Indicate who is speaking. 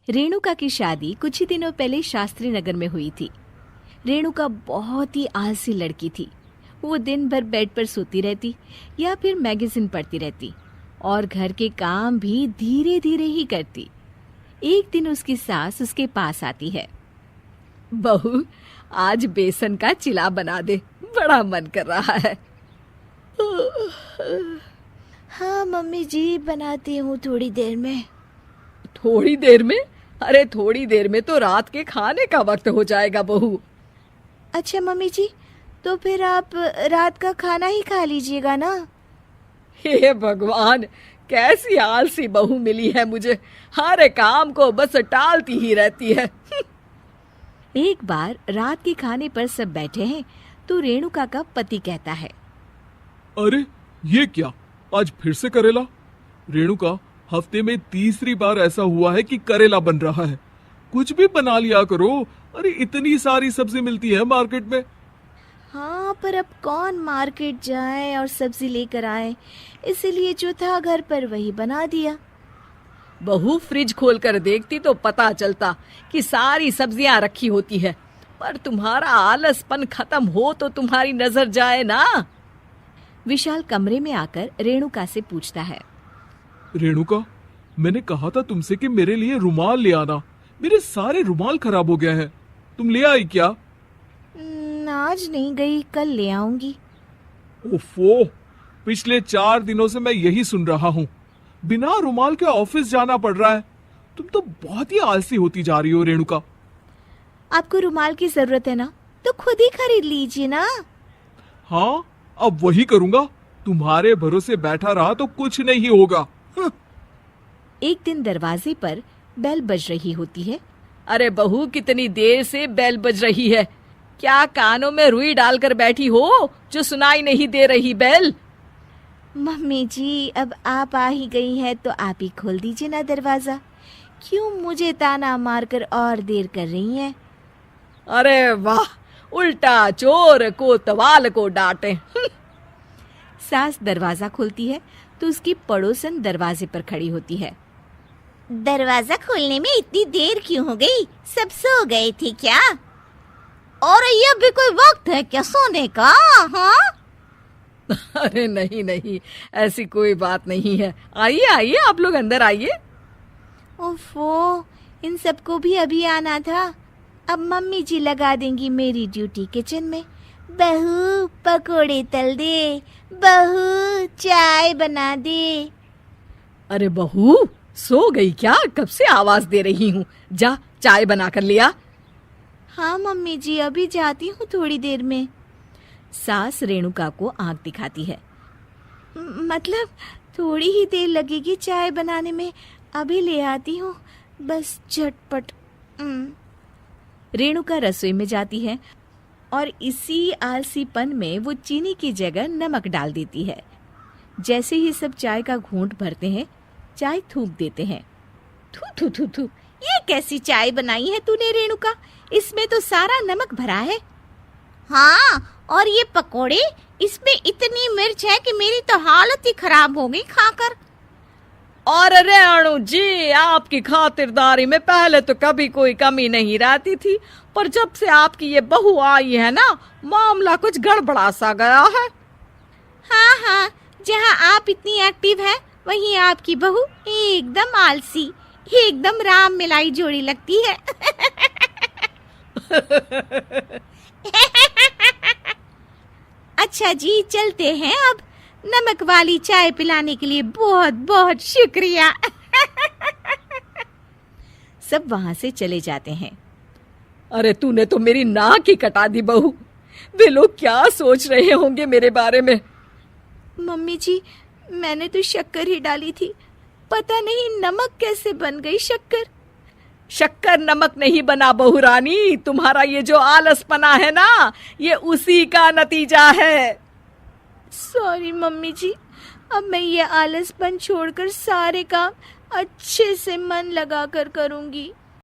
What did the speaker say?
Speaker 1: रेणुका की शादी कुछ ही दिनों पहले शास्त्री नगर में हुई थी। रेणुका बहुत ही आलसी लड़की थी। वो दिन भर बेड पर सोती रहती या फिर मैगजीन पढ़ती रहती और घर के काम भी धीरे धीरे ही करती। एक दिन उसकी सास उसके पास आती है। बहू, आज बेसन का चिला बना दे, बड़ा मन कर रहा है।
Speaker 2: हाँ मम्मी जी, बनाती हूँ थोड़ी देर में।
Speaker 1: थोड़ी देर में? अरे थोड़ी देर में तो रात के खाने का वक्त हो जाएगा बहू।
Speaker 2: अच्छा मम्मी जी, तो फिर आप रात का खाना ही खा लीजिएगा ना।
Speaker 1: हे भगवान, कैसी आलसी बहू मिली है मुझे, हर काम को बस टालती ही रहती है। एक बार रात के खाने पर सब बैठे हैं तो रेणुका का पति कहता है,
Speaker 3: अरे ये क्या, आज फिर से करेला? रेणुका, हफ्ते में तीसरी बार ऐसा हुआ है कि करेला बन रहा है। कुछ भी बना लिया करो। अरे इतनी सारी सब्जी मिलती है मार्केट में।
Speaker 2: हाँ, पर अब कौन मार्केट जाए और सब्जी लेकर आए, इसीलिए जो था घर पर वही बना दिया।
Speaker 1: बहू, फ्रिज खोल कर देखती तो पता चलता कि सारी सब्जियां रखी होती है, पर तुम्हारा आलसपन खत्म हो तो तुम्हारी नजर जाए ना। विशाल कमरे में आकर रेणुका से पूछता है,
Speaker 3: रेणुका, मैंने कहा था तुमसे कि मेरे लिए रुमाल ले आना। मेरे सारे रुमाल खराब हो गए हैं। तुम ले आई क्या?
Speaker 2: आज नहीं गई, कल ले आऊंगी।
Speaker 3: ओफो, पिछले 4 दिनों से मैं यही सुन रहा हूँ। बिना रुमाल के ऑफिस जाना पड़ रहा है। तुम तो बहुत ही आलसी होती जा रही हो रेणुका।
Speaker 2: आपको रुमाल की जरूरत है ना, तो खुद ही खरीद लीजिए ना।
Speaker 3: हाँ, अब वही करूंगा। तुम्हारे भरोसे बैठा रहा तो कुछ नहीं होगा।
Speaker 1: एक दिन दरवाजे पर बेल बज रही होती है। अरे बहू, कितनी देर से बेल बज रही है? क्या कानों में रुई डालकर बैठी हो जो सुनाई नहीं दे रही बेल?
Speaker 2: मम्मी जी, अब आप आ ही गई हैं तो आप ही खोल दीजिए ना दरवाजा। क्यों मुझे ताना मारकर और देर कर रही हैं?
Speaker 1: अरे वाह, उल्टा चोर को तवाल को डांटे। सास दरवाजा खोलती है तो उसकी पड़ोसन दरवाजे पर खड़ी होती है।
Speaker 2: दरवाजा खोलने में इतनी देर क्यों हो गई? सब सो गए थे क्या? और ये भी कोई वक्त है क्या सोने का? हाँ?
Speaker 1: अरे नहीं नहीं, ऐसी कोई बात नहीं है। आइए आइए, आप लोग अंदर आइए।
Speaker 2: ओफो, इन सबको भी अभी आना था। अब मम्मी जी लगा देंगी मेरी ड्यूटी किचन में। बहू पकोड़े तल दे, बहू चाय बना दे।
Speaker 1: अरे बहू, सो गई क्या? कब से आवाज दे रही हूँ, जा चाय बना कर लिया।
Speaker 2: हाँ मम्मी जी, अभी जाती हूँ थोड़ी देर में।
Speaker 1: सास रेणुका को आंख दिखाती है।
Speaker 2: मतलब थोड़ी ही देर लगेगी चाय बनाने में, अभी ले आती हूँ, बस झटपट।
Speaker 1: रेणुका रसोई में जाती है और इसी आलसीपन में वो चीनी की जगह नमक डाल देती है। जैसे ही सब चाय का घूंट भरते हैं, चाय थूक देते हैं।
Speaker 2: थू थू थू थू, ये कैसी चाय बनाई है तूने रेणुका? इसमें तो सारा नमक भरा है। हाँ, और ये पकोड़े, इसमें इतनी मिर्च है कि मेरी तो हालत ही खराब हो गई खाकर।
Speaker 1: और रेणु जी, आपकी खातिरदारी में पहले तो कभी कोई कमी नहीं रहती थी, पर जब से आपकी ये बहू आई है ना, मामला कुछ गड़बड़ा सा गया है।
Speaker 2: हाँ हाँ, जहाँ आप इतनी एक्टिव हैं, वहीं आपकी बहू एकदम आलसी, एकदम राम मिलाई जोड़ी लगती है। अच्छा जी, चलते हैं अब। नमक वाली चाय पिलाने के लिए बहुत बहुत शुक्रिया।
Speaker 1: सब वहां से चले जाते हैं। अरे तूने तो मेरी नाक ही कटा दी बहू। वे लोग क्या सोच रहे होंगे मेरे बारे में?
Speaker 2: मम्मी जी, मैंने तो शक्कर ही डाली थी, पता नहीं नमक कैसे बन गई शक्कर।
Speaker 1: शक्कर नमक नहीं बना बहू रानी, तुम्हारा ये जो आलसपना है ना, ये उसी का नतीजा है।
Speaker 2: सॉरी मम्मी जी, अब मैं ये आलसपन छोड़कर सारे काम अच्छे से मन लगाकर करूंगी।